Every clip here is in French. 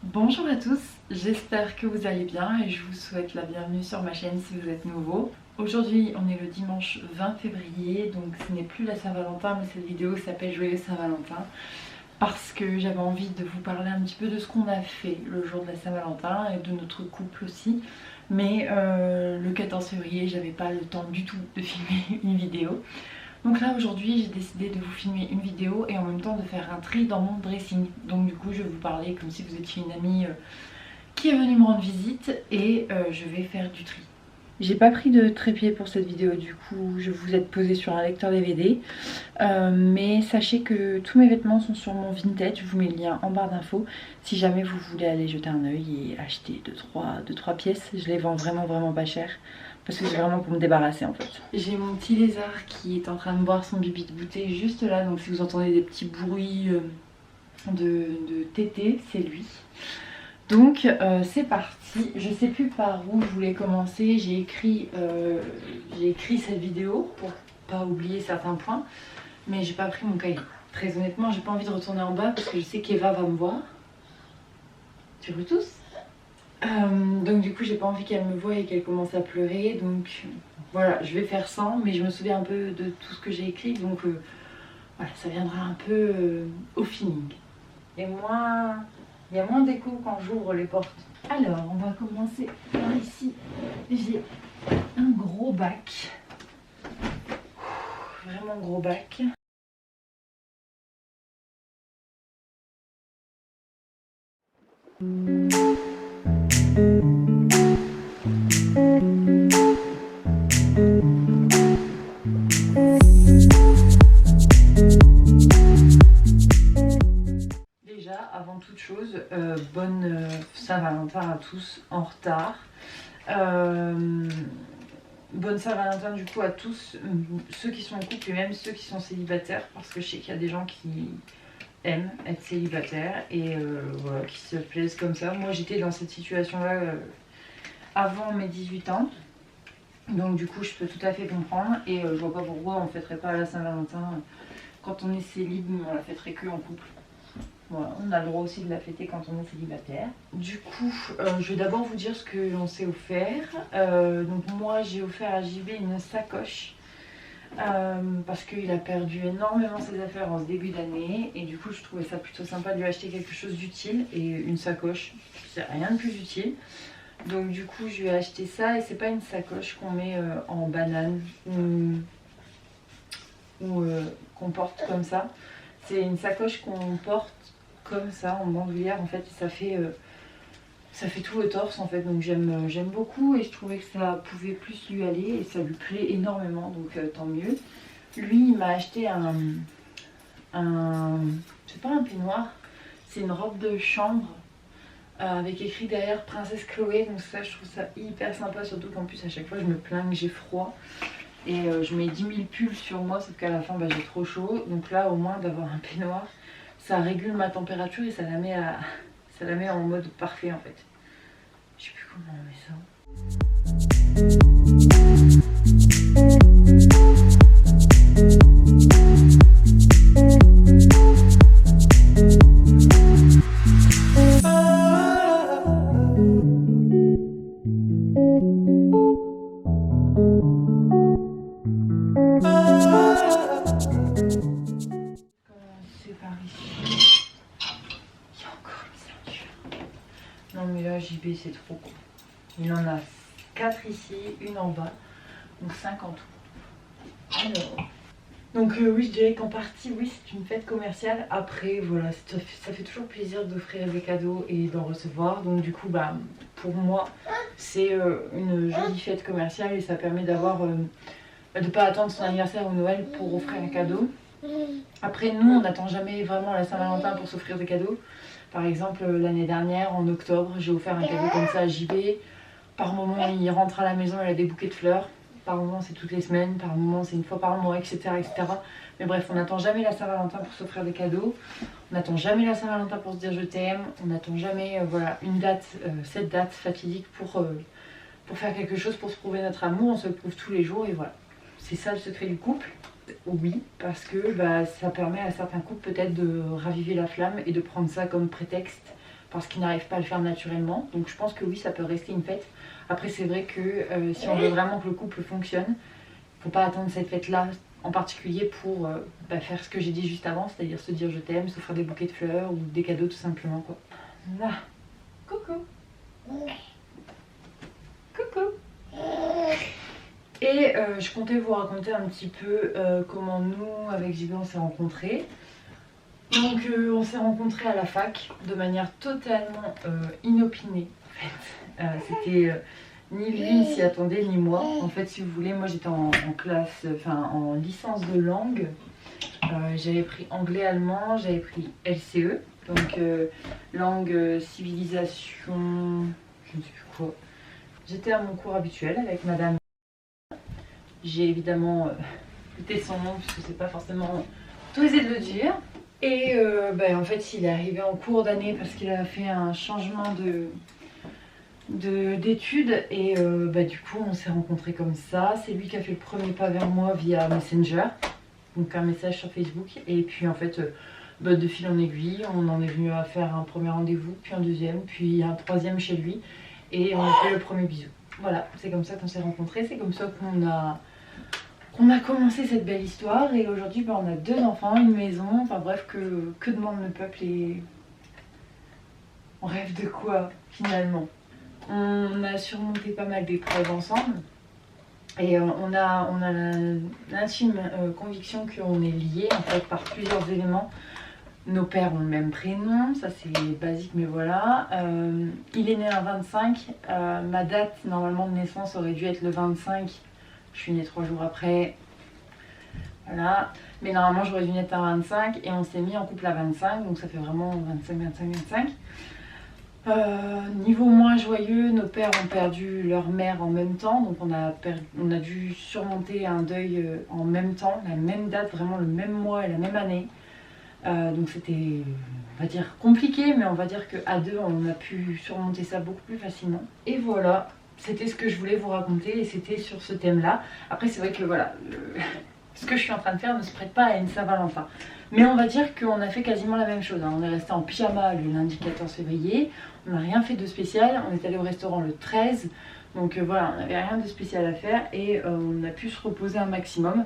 Bonjour à tous, j'espère que vous allez bien et je vous souhaite la bienvenue sur ma chaîne si vous êtes nouveau. Aujourd'hui on est le dimanche 20 février, donc ce n'est plus la Saint-Valentin mais cette vidéo s'appelle Joyeux Saint-Valentin parce que j'avais envie de vous parler un petit peu de ce qu'on a fait le jour de la Saint-Valentin et de notre couple aussi. Mais le 14 février j'avais pas le temps du tout de filmer une vidéo. Donc là aujourd'hui j'ai décidé de vous filmer une vidéo et en même temps de faire un tri dans mon dressing. Donc du coup je vais vous parler comme si vous étiez une amie qui est venue me rendre visite et je vais faire du tri. J'ai pas pris de trépied pour cette vidéo, du coup je vous ai posé sur un lecteur DVD. Mais sachez que tous mes vêtements sont sur mon Vinted, je vous mets le lien en barre d'infos. Si jamais vous voulez aller jeter un oeil et acheter 2-3 pièces, je les vends vraiment pas cher. Parce que c'est vraiment pour me débarrasser en fait. J'ai mon petit lézard qui est en train de boire son bibi de goûter juste là. Donc si vous entendez des petits bruits de tété, c'est lui. Donc c'est parti. Je sais plus par où je voulais commencer. J'ai écrit cette vidéo pour pas oublier certains points. Mais j'ai pas pris mon cahier. Très honnêtement j'ai pas envie de retourner en bas parce que je sais qu'Eva va me voir. Tu retousses? Donc du coup j'ai pas envie qu'elle me voie et qu'elle commence à pleurer, donc voilà, je vais faire sans, mais je me souviens un peu de tout ce que j'ai écrit, donc voilà, ça viendra un peu au feeling. Il y a moins d'écho quand j'ouvre les portes. Alors on va commencer par ici. J'ai un gros bac, vraiment gros bac. Déjà, avant toute chose, bonne Saint-Valentin à tous en retard. Bonne Saint-Valentin du coup à tous, ceux qui sont en couple et même ceux qui sont célibataires, parce que je sais qu'il y a des gens qui aiment être célibataires et voilà, qui se plaisent comme ça. Moi j'étais dans cette situation là avant mes 18 ans, donc du coup je peux tout à fait comprendre et je vois pas pourquoi on fêterait pas la Saint-Valentin quand on est célib, mais on la fêterait que en couple. Voilà, on a le droit aussi de la fêter quand on est célibataire. Du coup, je vais d'abord vous dire ce que l'on s'est offert. Donc moi j'ai offert à JB une sacoche parce qu'il a perdu énormément ses affaires en ce début d'année et du coup je trouvais ça plutôt sympa de lui acheter quelque chose d'utile, et une sacoche c'est rien de plus utile. Donc du coup je lui ai acheté ça, et c'est pas une sacoche qu'on met en banane ou qu'on porte comme ça. C'est une sacoche qu'on porte comme ça en bandoulière en fait, et ça fait tout le torse en fait, donc j'aime beaucoup et je trouvais que ça pouvait plus lui aller et ça lui plaît énormément, donc tant mieux. Lui il m'a acheté c'est pas un peignoir, c'est une robe de chambre avec écrit derrière Princesse Chloé, donc ça je trouve ça hyper sympa, surtout qu'en plus à chaque fois je me plains que j'ai froid et je mets 10 000 pulls sur moi, sauf qu'à la fin j'ai trop chaud, donc là au moins d'avoir un peignoir ça régule ma température et ça la met en mode parfait en fait. Je sais plus comment on met ça. Commencer par ici. Il y a encore une ceinture. Non mais là JB c'est trop cool. Il en a 4 ici, une en bas, donc 5 en tout. Alors, donc oui, je dirais qu'en partie oui c'est une fête commerciale. Après voilà, ça fait toujours plaisir d'offrir des cadeaux et d'en recevoir. Donc du coup bah pour moi c'est une jolie fête commerciale et ça permet d'avoir de pas attendre son anniversaire ou Noël pour offrir un cadeau. Après nous on n'attend jamais vraiment la Saint-Valentin pour s'offrir des cadeaux. Par exemple l'année dernière en octobre j'ai offert un cadeau comme ça à JB. Par moment il rentre à la maison, il a des bouquets de fleurs. Par moment c'est toutes les semaines, par moment c'est une fois par mois, etc. Mais bref, on n'attend jamais la Saint-Valentin pour s'offrir des cadeaux. On n'attend jamais la Saint-Valentin pour se dire je t'aime. On n'attend jamais voilà, une date, cette date fatidique pour pour faire quelque chose, pour se prouver notre amour, on se le prouve tous les jours et voilà. C'est ça le secret du couple. Oui, parce que ça permet à certains couples peut-être de raviver la flamme et de prendre ça comme prétexte parce qu'ils n'arrivent pas à le faire naturellement. Donc je pense que oui, ça peut rester une fête. Après c'est vrai que si on veut vraiment que le couple fonctionne, il ne faut pas attendre cette fête-là en particulier pour faire ce que j'ai dit juste avant, c'est-à-dire se dire je t'aime, s'offrir des bouquets de fleurs ou des cadeaux tout simplement quoi. Là, coucou. Coucou. Et je comptais vous raconter un petit peu comment nous, avec JB, on s'est rencontrés. Donc on s'est rencontrés à la fac de manière totalement inopinée. En fait, c'était ni lui ne s'y attendait ni moi. En fait, si vous voulez, moi j'étais en classe, en licence de langue. J'avais pris anglais-allemand, j'avais pris LCE, donc langue, civilisation, je ne sais plus quoi. J'étais à mon cours habituel avec madame. J'ai évidemment écouté son nom puisque c'est pas forcément autorisé de le dire. Et en fait il est arrivé en cours d'année parce qu'il a fait un changement d'études et du coup on s'est rencontrés comme ça. C'est lui qui a fait le premier pas vers moi via Messenger, donc un message sur Facebook. Et puis en fait de fil en aiguille on en est venu à faire un premier rendez-vous, puis un deuxième, puis un troisième chez lui et on a fait le premier bisou. Voilà, c'est comme ça qu'on s'est rencontrés, c'est comme ça qu'on a commencé cette belle histoire. Et aujourd'hui on a 2 enfants, une maison, enfin bref, que demande le peuple et on rêve de quoi finalement. On a surmonté pas mal d'épreuves ensemble et on a l'intime conviction qu'on est liés en fait par plusieurs éléments. Nos pères ont le même prénom, ça c'est basique mais voilà. Il est né un 25, ma date normalement de naissance aurait dû être le 25, je suis née 3 jours après, voilà. Mais normalement j'aurais dû naître un 25 et on s'est mis en couple à 25, donc ça fait vraiment 25. Niveau moins joyeux, nos pères ont perdu leur mère en même temps, donc on a dû surmonter un deuil en même temps, la même date, vraiment le même mois et la même année. Donc c'était, on va dire, compliqué, mais on va dire qu'à 2 on a pu surmonter ça beaucoup plus facilement. Et voilà, c'était ce que je voulais vous raconter et c'était sur ce thème-là. Après c'est vrai que voilà, ce que je suis en train de faire ne se prête pas à une Saint-Valentin. Mais on va dire qu'on a fait quasiment la même chose, hein. On est resté en pyjama le lundi 14 février, on n'a rien fait de spécial, on est allé au restaurant le 13, donc voilà, on n'avait rien de spécial à faire et on a pu se reposer un maximum.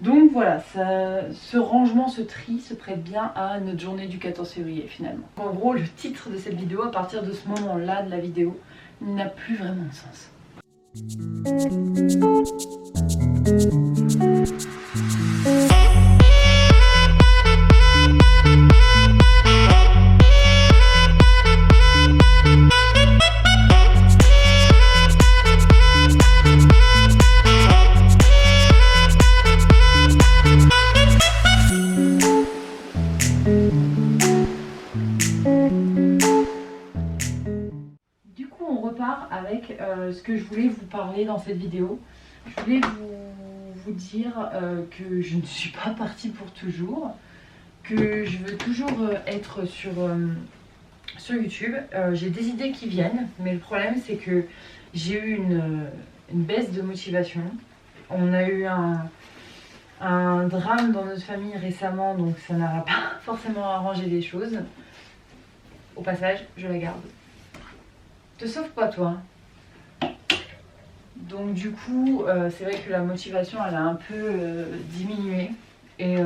Donc voilà, ce rangement, ce tri se prête bien à notre journée du 14 février finalement. En gros, le titre de cette vidéo, à partir de ce moment-là de la vidéo, n'a plus vraiment de sens. Avec ce que je voulais vous parler dans cette vidéo. Je voulais vous dire que je ne suis pas partie pour toujours, que je veux toujours être sur YouTube. J'ai des idées qui viennent, mais le problème c'est que j'ai eu une baisse de motivation. On a eu un drame dans notre famille récemment, donc ça n'aura pas forcément arrangé les choses. Au passage, je la garde. Te sauve pas toi. Donc du coup, c'est vrai que la motivation elle a un peu diminué. Et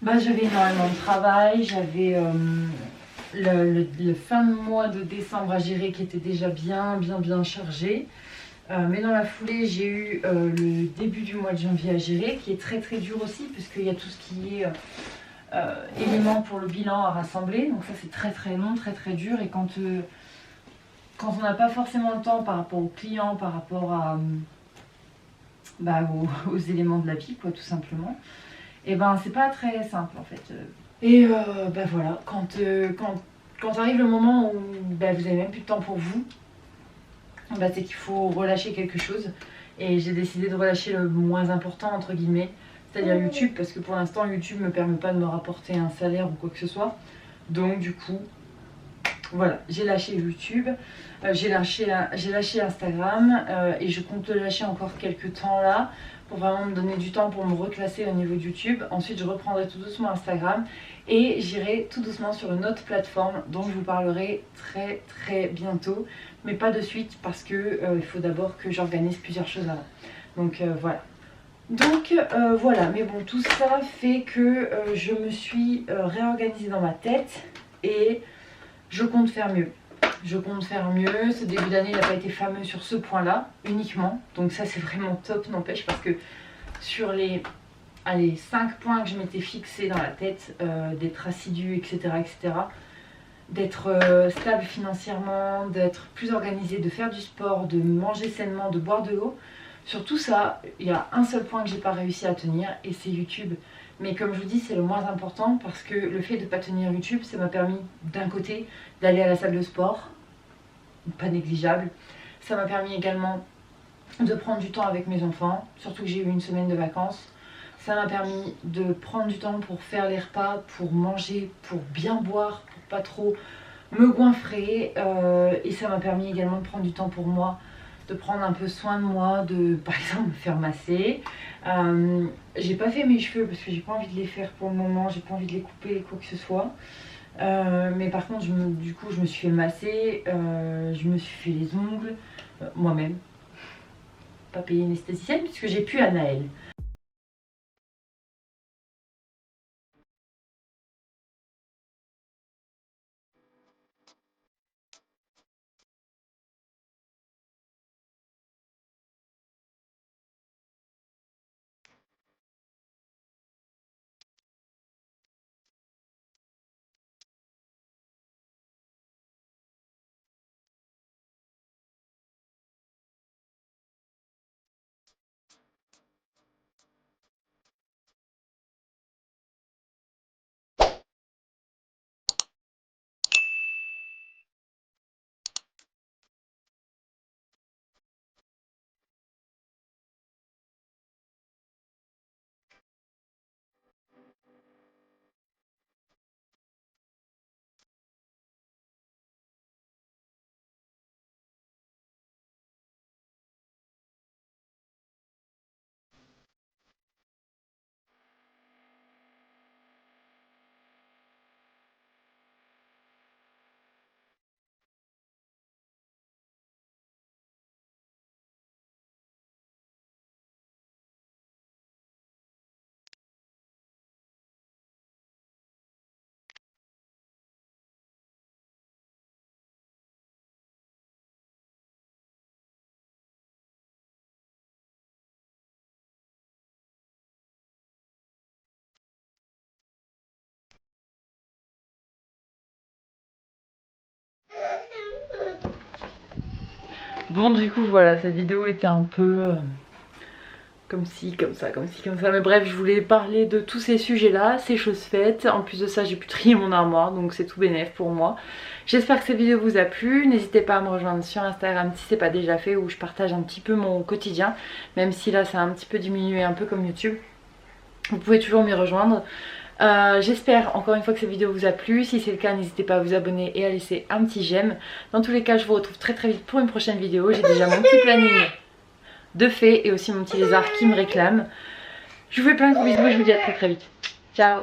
j'avais énormément de travail, j'avais le fin de mois de décembre à gérer qui était déjà bien chargé. Mais dans la foulée, j'ai eu le début du mois de janvier à gérer, qui est très dur aussi, puisqu'il y a tout ce qui est éléments pour le bilan à rassembler. Donc ça c'est très long, très dur. Et quand on n'a pas forcément le temps par rapport aux clients, par rapport à, aux éléments de la vie, quoi, tout simplement, et c'est pas très simple en fait. Et voilà, quand arrive le moment où vous avez même plus de temps pour vous, c'est qu'il faut relâcher quelque chose. Et j'ai décidé de relâcher le moins important entre guillemets, c'est-à-dire YouTube, parce que pour l'instant YouTube me permet pas de me rapporter un salaire ou quoi que ce soit. Donc du coup, voilà, j'ai lâché YouTube, j'ai lâché Instagram et je compte le lâcher encore quelques temps là pour vraiment me donner du temps pour me reclasser au niveau de YouTube. Ensuite je reprendrai tout doucement Instagram et j'irai tout doucement sur une autre plateforme dont je vous parlerai très bientôt, mais pas de suite parce que il faut d'abord que j'organise plusieurs choses avant. Donc voilà. Donc voilà, mais bon, tout ça fait que je me suis réorganisée dans ma tête et je compte faire mieux. Je compte faire mieux. Ce début d'année n'a pas été fameux sur ce point-là uniquement. Donc ça c'est vraiment top, n'empêche, parce que sur les 5 points que je m'étais fixé dans la tête, d'être assidu, etc., d'être stable financièrement, d'être plus organisé, de faire du sport, de manger sainement, de boire de l'eau. Sur tout ça, il y a un seul point que j'ai pas réussi à tenir et c'est YouTube. Mais comme je vous dis, c'est le moins important parce que le fait de ne pas tenir YouTube, ça m'a permis d'un côté d'aller à la salle de sport, pas négligeable. Ça m'a permis également de prendre du temps avec mes enfants, surtout que j'ai eu une semaine de vacances. Ça m'a permis de prendre du temps pour faire les repas, pour manger, pour bien boire, pour pas trop me goinfrer. Et ça m'a permis également de prendre du temps pour moi, de prendre un peu soin de moi, de par exemple me faire masser. J'ai pas fait mes cheveux parce que j'ai pas envie de les faire pour le moment, j'ai pas envie de les couper, quoi que ce soit. Mais par contre, du coup, je me suis fait masser, je me suis fait les ongles moi-même. Pas payer une esthéticienne puisque j'ai plus Anaël. Bon, du coup, voilà, cette vidéo était un peu comme ci, comme ça, comme ci, comme ça. Mais bref, je voulais parler de tous ces sujets-là, c'est chose faite. En plus de ça, j'ai pu trier mon armoire, donc c'est tout bénef pour moi. J'espère que cette vidéo vous a plu. N'hésitez pas à me rejoindre sur Instagram si c'est pas déjà fait, où je partage un petit peu mon quotidien. Même si là, ça a un petit peu diminué, un peu comme YouTube. Vous pouvez toujours m'y rejoindre. J'espère encore une fois que cette vidéo vous a plu. Si c'est le cas, n'hésitez pas à vous abonner et à laisser un petit j'aime. Dans tous les cas, je vous retrouve très vite pour une prochaine vidéo. J'ai déjà mon petit planning de fait et aussi mon petit lézard qui me réclame. Je vous fais plein de gros bisous et je vous dis à très vite. Ciao.